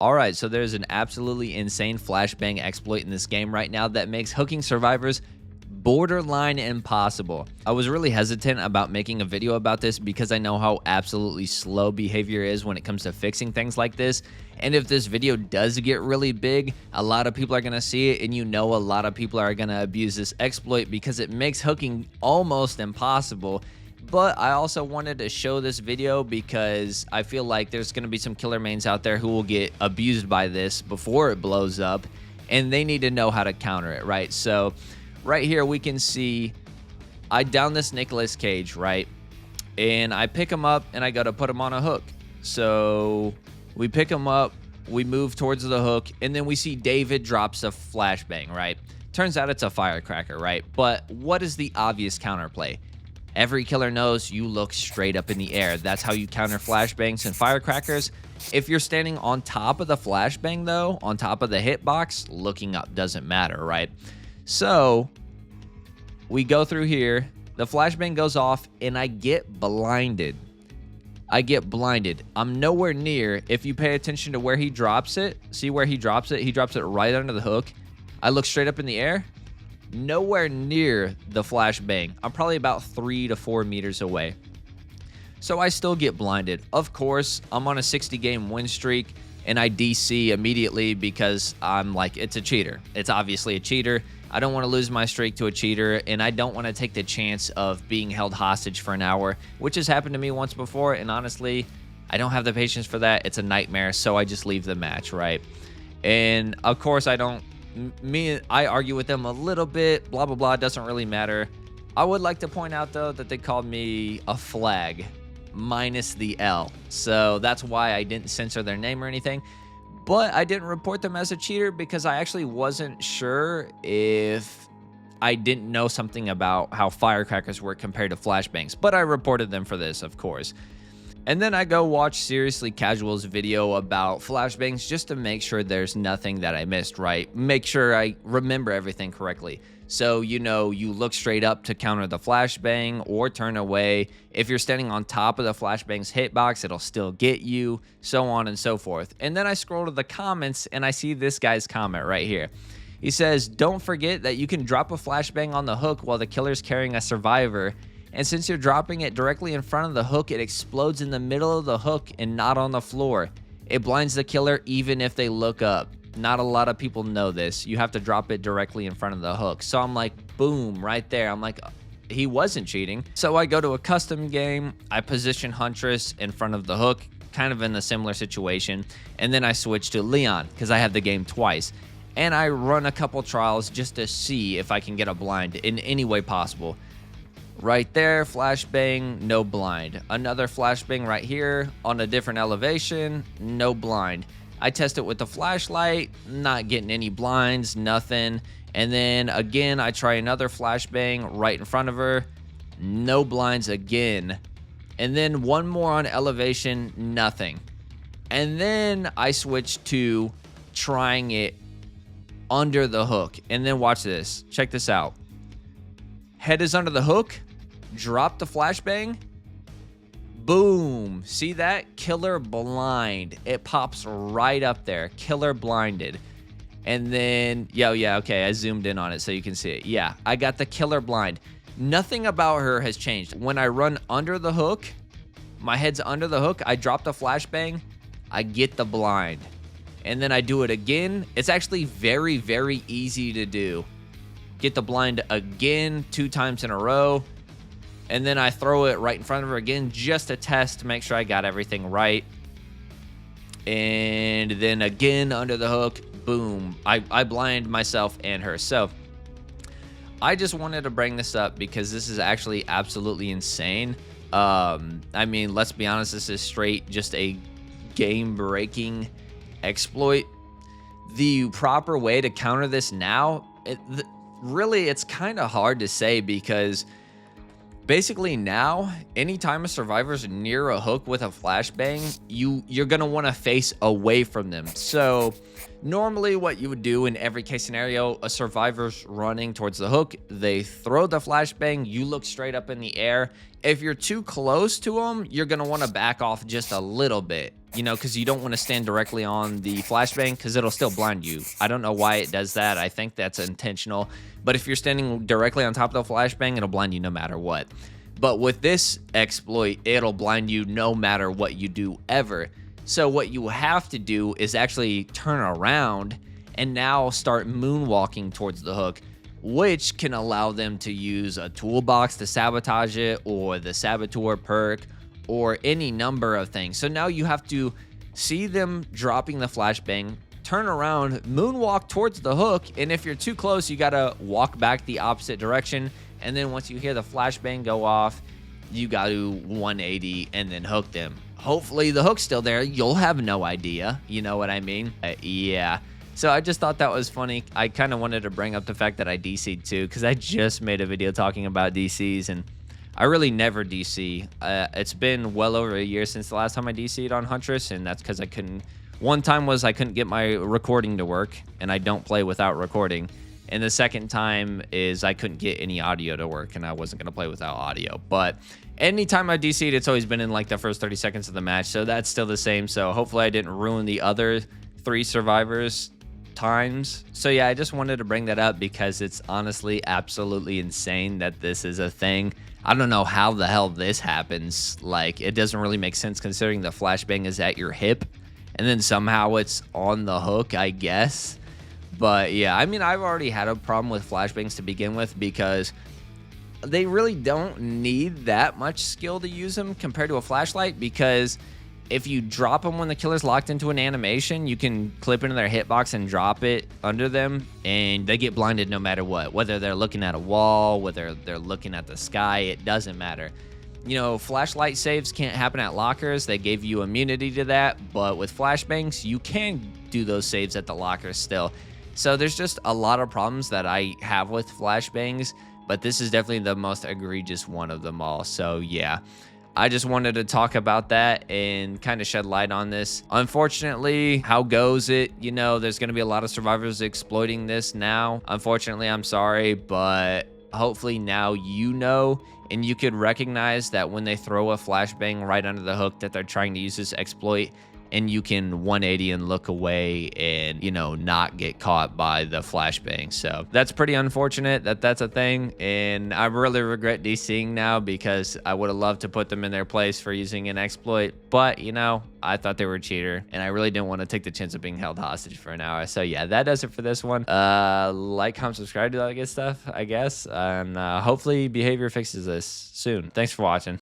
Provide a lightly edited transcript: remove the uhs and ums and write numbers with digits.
Alright, so there's an absolutely insane flashbang exploit in this game right now that makes hooking survivors borderline impossible. I was really hesitant about making a video about this because I know how absolutely slow behavior is when it comes to fixing things like this. And if this video does get really big, a lot of people are going to see it, and you know a lot of people are going to abuse this exploit because it makes hooking almost impossible. But I also wanted to show this video because I feel like there's going to be some killer mains out there who will get abused by this before it blows up, and they need to know how to counter it, right? So right here we can see I down this Nicolas Cage, right? And I pick him up and I go to put him on a hook. So we pick him up, we move towards the hook, and then we see David drops a flashbang, right? Turns out it's a firecracker, right? But what is the obvious counterplay? Every killer knows you look straight up in the air. That's how you counter flashbangs and firecrackers. If you're standing on top of the flashbang, though, on top of the hitbox, looking up doesn't matter, right? So we go through here, the flashbang goes off, and I get blinded. I'm nowhere near. If you pay attention to where he drops it, see where he drops it? He drops it right under the hook. I look straight up in the air. Nowhere near the flashbang. I'm probably about 3 to 4 meters away. So I still get blinded. Of course, I'm on a 60-game win streak, and I DC immediately because I'm like, it's a cheater. It's obviously a cheater. I don't want to lose my streak to a cheater, and I don't want to take the chance of being held hostage for an hour, which has happened to me once before, and honestly, I don't have the patience for that. It's a nightmare, so I just leave the match, right? And of course, I argue with them a little bit, blah, blah, blah, doesn't really matter. I would like to point out, though, that they called me a flag minus the L. So that's why I didn't censor their name or anything. But I didn't report them as a cheater because I actually wasn't sure if I didn't know something about how firecrackers work compared to flashbangs. But I reported them for this, of course. And then I go watch Seriously Casual's video about flashbangs just to make sure there's nothing that I missed, right? Make sure I remember everything correctly. So, you know, you look straight up to counter the flashbang or turn away. If you're standing on top of the flashbang's hitbox, it'll still get you, so on and so forth. And then I scroll to the comments and I see this guy's comment right here. He says, "Don't forget that you can drop a flashbang on the hook while the killer's carrying a survivor. And since you're dropping it directly in front of the hook, it explodes in the middle of the hook and not on the floor. It blinds the killer even if they look up. Not a lot of people know this. You have to drop it directly in front of the hook." So I'm like, boom, right there. I'm like, he wasn't cheating. So I go to a custom game. I position Huntress in front of the hook, kind of in a similar situation. And then I switch to Leon because I have the game twice. And I run a couple trials just to see if I can get a blind in any way possible. Right there, flashbang, no blind. Another flashbang right here on a different elevation, no blind. I test it with the flashlight, not getting any blinds, nothing. And then again, I try another flashbang right in front of her, no blinds again. And then one more on elevation, nothing. And then I switch to trying it under the hook. And then watch this, check this out. Head is under the hook, drop the flashbang, boom. See that? Killer blind. It pops right up there. Killer blinded. And then, yeah, okay, I zoomed in on it so you can see it. Yeah, I got the killer blind. Nothing about her has changed. When I run under the hook, my head's under the hook, I drop the flashbang, I get the blind. And then I do it again. It's actually very, very easy to do. Get the blind again 2 times in a row. And then I throw it right in front of her again just to test to make sure I got everything right. And then again under the hook, boom. I blind myself and her. So I just wanted to bring this up because this is actually absolutely insane. I mean, let's be honest, this is straight just a game-breaking exploit. The proper way to counter this now, really, it's kind of hard to say because basically now, anytime a survivor's near a hook with a flashbang, you're going to want to face away from them. So normally what you would do in every case scenario, a survivor's running towards the hook, they throw the flashbang, you look straight up in the air. If you're too close to them, you're going to want to back off just a little bit. because you don't want to stand directly on the flashbang because it'll still blind you. I don't know why it does that. I think that's intentional. But if you're standing directly on top of the flashbang, it'll blind you no matter what. But with this exploit, it'll blind you no matter what you do ever. So what you have to do is actually turn around and now start moonwalking towards the hook, which can allow them to use a toolbox to sabotage it, or the saboteur perk, or any number of things. So now you have to see them dropping the flashbang, turn around, moonwalk towards the hook, and if you're too close, you gotta walk back the opposite direction, and then once you hear the flashbang go off, you gotta 180 and then hook them. Hopefully the hook's still there. You'll have no idea. You know what I mean? Yeah. So I just thought that was funny. I kind of wanted to bring up the fact that I DC'd too, because I just made a video talking about DCs, and I really never DC. It's been well over a year since the last time I DC'd on Huntress, and that's because I couldn't. One time was I couldn't get my recording to work, and I don't play without recording. And the second time is I couldn't get any audio to work, and I wasn't going to play without audio. But anytime I DC'd, it's always been in like the first 30 seconds of the match, so that's still the same. So hopefully I didn't ruin the other 3 survivors times. So yeah, I just wanted to bring that up because it's honestly absolutely insane that this is a thing. I don't know how the hell this happens. Like, it doesn't really make sense considering the flashbang is at your hip and then somehow it's on the hook, I guess. But yeah, I mean, I've already had a problem with flashbangs to begin with because they really don't need that much skill to use them compared to a flashlight, because if you drop them when the killer's locked into an animation, you can clip into their hitbox and drop it under them, and they get blinded no matter what. Whether they're looking at a wall, whether they're looking at the sky, it doesn't matter. Flashlight saves can't happen at lockers. They gave you immunity to that, but with flashbangs, you can do those saves at the lockers still. So there's just a lot of problems that I have with flashbangs, but this is definitely the most egregious one of them all. So yeah. I just wanted to talk about that and kind of shed light on this. Unfortunately, how goes it? There's going to be a lot of survivors exploiting this now. Unfortunately, I'm sorry, but hopefully now and you could recognize that when they throw a flashbang right under the hook that they're trying to use this exploit, and you can 180 and look away and, not get caught by the flashbang. So that's pretty unfortunate that that's a thing. And I really regret DCing now because I would have loved to put them in their place for using an exploit. But, I thought they were a cheater and I really didn't want to take the chance of being held hostage for an hour. So yeah, that does it for this one. Like, comment, subscribe to all that good stuff, I guess. And hopefully behavior fixes this soon. Thanks for watching.